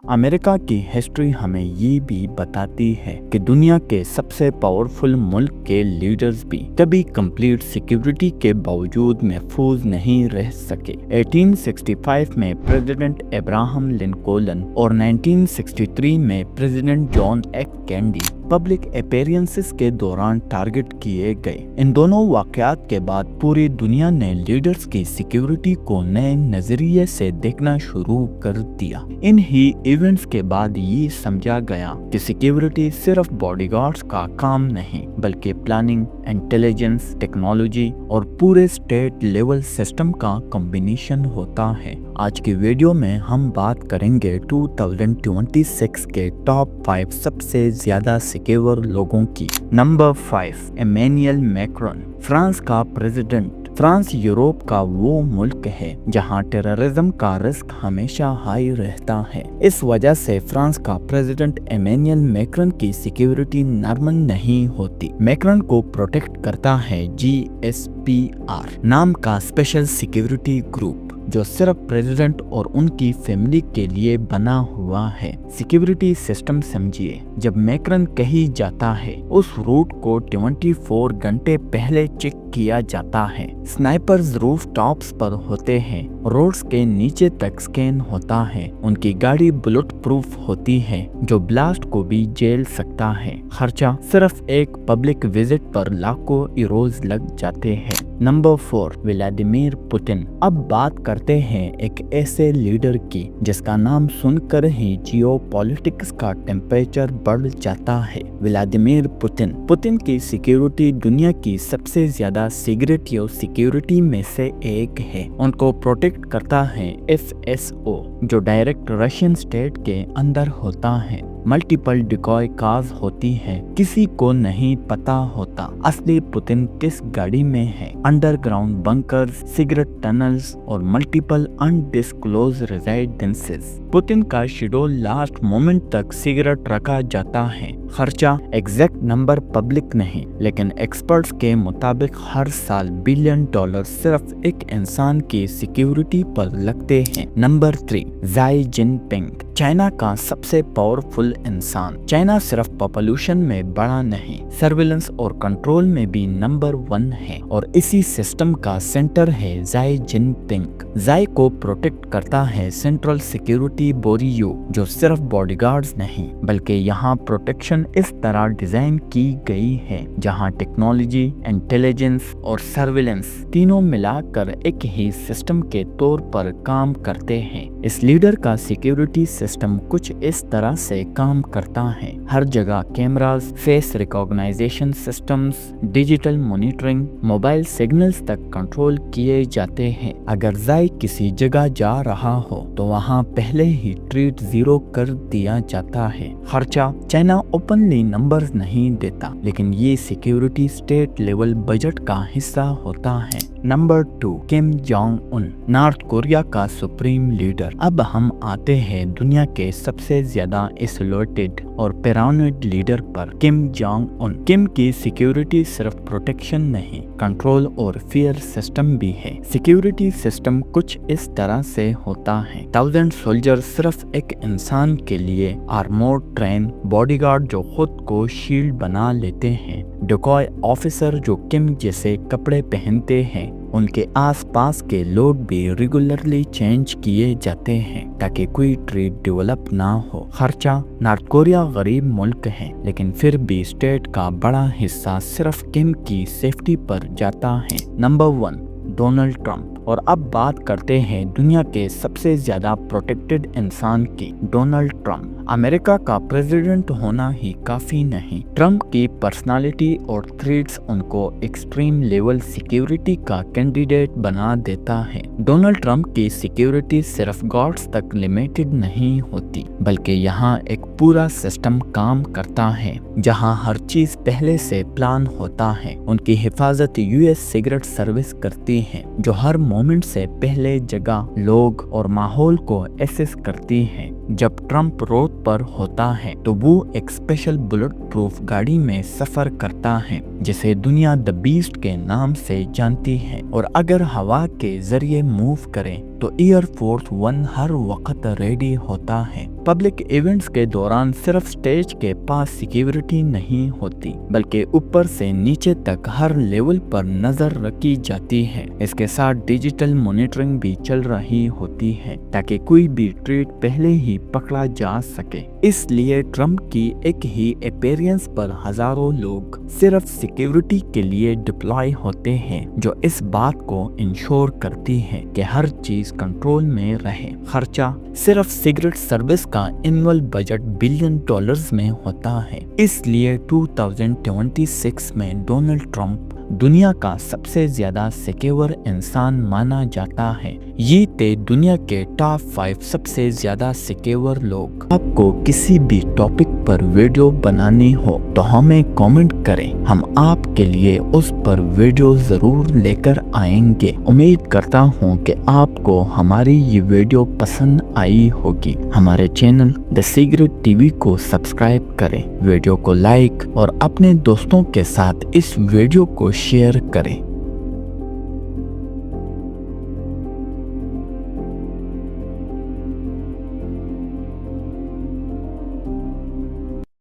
America की history हमें ये भी बताती है कि दुनिया के सबसे पावरफुल मुल्क के लीडर्स भी कभी कंप्लीट सिक्योरिटी के बावजूद महफूज नहीं रह सके। 1865 में प्रेसिडेंट अब्राहम लिंकन और 1963 में president John F Kennedy public appearances के दौरान टारगेट किए गए। इन दोनों वाकयात के बाद पूरी दुनिया ने लीडर्स की सिक्योरिटी को नए नजरिए से देखना शुरू कर दिया। इन ही इवेंट्स के बाद ये समझा गया कि सिक्योरिटी सिर्फ बॉडीगार्ड्स का काम नहीं बल्कि प्लानिंग, इंटेलिजेंस, टेक्नोलॉजी और पूरे स्टेट लेवल सिस्टम का कॉम्बिनेशन होता है। आज की वीडियो में हम बात करेंगे 2026 के टॉप 5 सबसे ज्यादा सिक्योर लोगों की। नंबर 5, इमैनुएल मैक्रॉन, फ्रांस का प्रेसिडेंट। फ्रांस यूरोप का वो मुल्क है जहां टेररिज्म का रिस्क हमेशा हाई रहता है। इस वजह से फ्रांस का प्रेसिडेंट इमैनुएल मैक्रॉन की सिक्योरिटी नॉर्मल नहीं होती। मैक्रॉन को प्रोटेक्ट करता है GSPR नाम का स्पेशल सिक्योरिटी ग्रुप जो सिर्फ प्रेसिडेंट और उनकी फैमिली के लिए बना हुआ है। सिक्योरिटी सिस्टम समझिए, जब मैक्रॉन कहीं जाता है उस रूट को 24 घंटे पहले चेक किया जाता है। स्नाइपर्स रूफ टॉप्स पर होते हैं, रोड्स के नीचे तक स्कैन होता है। उनकी गाड़ी बुलेट प्रूफ होती है जो ब्लास्ट को भी झेल सकता है। खर्चा सिर्फ एक पब्लिक विजिट पर लाखों यूरोज लग जाते हैं। Number 4, Vladimir Putin. अब बात करते हैं एक ऐसे लीडर की जिसका नाम सुनकर ही जियोपॉलिटिक्स का टेम्परेचर बढ़ जाता है। Vladimir Putin. पुतिन की सिक्योरिटी दुनिया की सबसे ज्यादा सीक्रेटिव सिक्योरिटी में से एक है। उनको प्रोटेक्ट करता है FSO जो डायरेक्ट रशियन स्टेट के अंदर होता है। मल्टीपल डिकॉय कार्स होती है, किसी को नहीं पता होता असली पुतिन किस गाड़ी में है। अंडरग्राउंड बंकर्स, सिगरेट टनल्स और मल्टीपल अनडिस्क्लोज रेजिडेंसेस। पुतिन का शेड्यूल लास्ट मोमेंट तक सिगरेट रखा जाता है। खर्चा एग्जैक्ट नंबर पब्लिक नहीं, लेकिन एक्सपर्ट्स के मुताबिक हर साल $1 बिलियन सिर्फ एक इंसान की सिक्योरिटी पर लगते हैं। नंबर 3, शी जिनपिंग, चाइना का सबसे पावरफुल इंसान। चाइना सिर्फ पॉपुलेशन में बड़ा नहीं, सर्विलेंस और कंट्रोल में भी नंबर 1 है और इसी सिस्टम का सेंटर है शी जिनपिंग। शी को प्रोटेक्ट करता है सेंट्रल सिक्योरिटी ब्यूरो जो सिर्फ बॉडीगार्ड्स नहीं बल्कि यहाँ प्रोटेक्शन इस तरह डिजाइन की गई है जहाँ टेक्नोलॉजी, इंटेलिजेंस और सर्विलेंस तीनों मिलाकर एक ही सिस्टम के तौर पर काम करते हैं। इस लीडर का सिक्योरिटी सिस्टम कुछ इस तरह से काम करता है। हर जगह cameras, face recognition systems, digital monitoring, mobile signals तक कंट्रोल किए जाते हैं। अगर शी किसी जगह जा रहा हो तो वहां पहले ही ट्रीट 0 कर दिया जाता है। खर्चा चाइना ओपनली नंबर्स नहीं देता, लेकिन ये सिक्योरिटी स्टेट लेवल बजट का हिस्सा होता है। Number 2, Kim Jong Un, north Korea का सुप्रीम लीडर। अब हम आते हैं दुनिया के सबसे ज्यादा आइसोलेटेड और पैरानोइड लीडर पर, किम जोंग उन। किम की सिक्योरिटी सिर्फ प्रोटेक्शन नहीं, कंट्रोल और फियर सिस्टम भी है। सिक्योरिटी सिस्टम कुछ इस तरह से होता है। 1000 सोल्जर सिर्फ एक इंसान के लिए, आर्मोर्ड ट्रेन बॉडीगार्ड जो खुद को शील्ड बना लेते हैं, डिकॉय ऑफिसर जो किम जैसे कपड़े पहनते हैं। उनके आसपास के लोग भी रेगुलरली चेंज किए जाते हैं ताकि कोई ट्रेड डेवलप ना हो। खर्चा नॉर्थ कोरिया गरीब मुल्क है, लेकिन फिर भी स्टेट का बड़ा हिस्सा सिर्फ किम की सेफ्टी पर जाता है। Number 1, Donald Trump. और अब बात करते हैं दुनिया के सबसे ज्यादा प्रोटेक्टेड इंसान की, डोनाल्ड ट्रंप। अमेरिका का प्रेसिडेंट होना ही काफी नहीं, ट्रंप की पर्सनालिटी और थ्रेट्स उनको एक्सट्रीम लेवल सिक्योरिटी का कैंडिडेट बना देता है। डोनाल्ड ट्रंप की सिक्योरिटी सिर्फ गार्ड्स तक लिमिटेड नहीं होती, बल्कि यहाँ एक पूरा सिस्टम काम करता है जहाँ हर चीज पहले से प्लान होता है। उनकी हिफाजत US सिगरेट सर्विस करती है जो हर मोमेंट से पहले जगह, लोग और माहौल को एसेस करती है। जब ट्रम्प रोड पर होता है तो वो एक स्पेशल बुलेट प्रूफ गाड़ी में सफर करता है जिसे दुनिया द बीस्ट के नाम से जानती है, और अगर हवा के जरिए मूव करें तो एयरफोर्स वन हर वक्त रेडी होता है। पब्लिक इवेंट्स के दौरान सिर्फ स्टेज के पास सिक्योरिटी नहीं होती बल्कि ऊपर से नीचे तक हर लेवल पर नजर रखी जाती है। इसके साथ डिजिटल मॉनिटरिंग भी चल रही होती है ताकि कोई भी ट्रेड पहले ही पकड़ा जा सके। इसलिए ट्रम्प की एक ही अपीयरेंस पर हजारों लोग सिर्फ सिक्योरिटी के लिए डिप्लॉय होते हैं, जो इस बात को इंश्योर करती है कि हर चीज कंट्रोल में रहे। खर्चा सिर्फ सिगरेट सर्विस का एनुअल बजट $1 बिलियन में होता है। इसलिए 2026 में डोनाल्ड ट्रम्प दुनिया का सबसे ज्यादा सिक्योर इंसान माना जाता है। ये थे दुनिया के टॉप 5 सबसे ज्यादा सिक्योर लोग। आपको किसी भी टॉपिक पर वीडियो बनानी हो तो हमें कमेंट करें, हम आपके लिए उस पर वीडियो जरूर लेकर आएंगे। उम्मीद करता हूँ कि आपको हमारी ये वीडियो पसंद आई होगी। हमारे चैनल द सीक्रेट टीवी को सब्सक्राइब करें, वीडियो को लाइक और अपने दोस्तों के साथ इस वीडियो को शेयर करें।